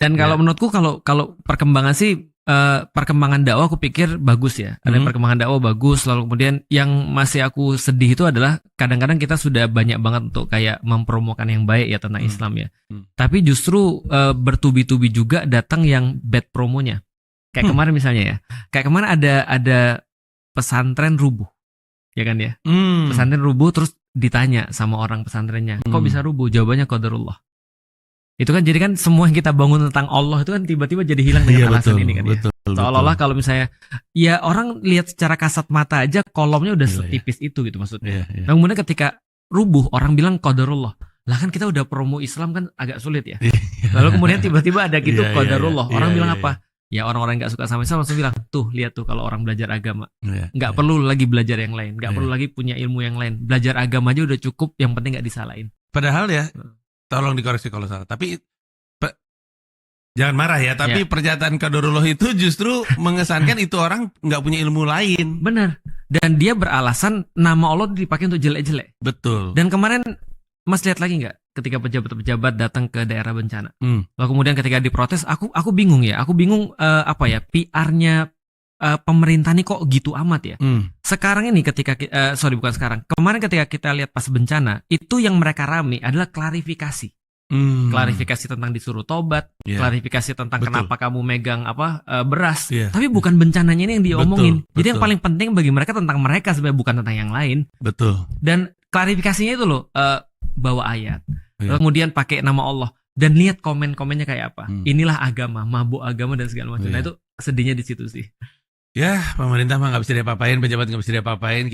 Dan kalau menurutku kalau perkembangan sih perkembangan dakwah aku pikir bagus ya. Ada perkembangan dakwah bagus. Lalu kemudian yang masih aku sedih itu adalah kadang-kadang kita sudah banyak banget untuk kayak mempromokan yang baik ya tentang Islam ya. Tapi justru bertubi-tubi juga datang yang bad promonya. Kayak kemarin misalnya ya. Kayak kemarin ada pesantren rubuh. Ya kan ya. Pesantren rubuh terus ditanya sama orang pesantrennya, kok bisa rubuh? Jawabannya qadarullah. Itu kan jadi kan semua yang kita bangun tentang Allah itu kan tiba-tiba jadi hilang dengan alasan ini kan ya. Seolah-olah kalau misalnya ya orang lihat secara kasat mata aja kolomnya udah setipis itu gitu maksudnya. Nah, kemudian ketika rubuh orang bilang qadarullah. Lah kan kita udah promo Islam kan agak sulit ya. Lalu kemudian tiba-tiba ada gitu qadarullah. Orang bilang apa? Ya orang-orang yang gak suka sama Islam langsung bilang, tuh lihat tuh kalau orang belajar agama. Gak perlu lagi belajar yang lain. Gak perlu lagi punya ilmu yang lain. Belajar agama aja udah cukup, yang penting gak disalahin. Padahal ya, tolong dikoreksi kalau salah. Tapi jangan marah ya. Tapi pernyataan qadarullah itu justru mengesankan itu orang gak punya ilmu lain. Benar. Dan dia beralasan nama Allah dipakai untuk jelek-jelek. Betul. Dan kemarin Mas lihat lagi nggak ketika pejabat-pejabat datang ke daerah bencana. Lalu kemudian ketika diprotes, aku bingung ya. Aku bingung PR-nya pemerintah nih kok gitu amat ya. Sekarang ini ketika bukan sekarang. Kemarin ketika kita lihat pas bencana, itu yang mereka rame adalah klarifikasi. Klarifikasi tentang disuruh tobat, klarifikasi tentang kenapa kamu megang beras. Tapi bukan bencananya ini yang diomongin. Jadi yang paling penting bagi mereka tentang mereka sebenarnya, bukan tentang yang lain. Betul. Dan klarifikasinya itu loh bawa ayat, kemudian pakai nama Allah dan lihat komen-komennya kayak apa. Inilah agama, mabuk agama dan segala macam. Nah itu sedihnya di situ sih. Ya pemerintah mah nggak bisa diapa-apain, pejabat nggak bisa diapa-apain.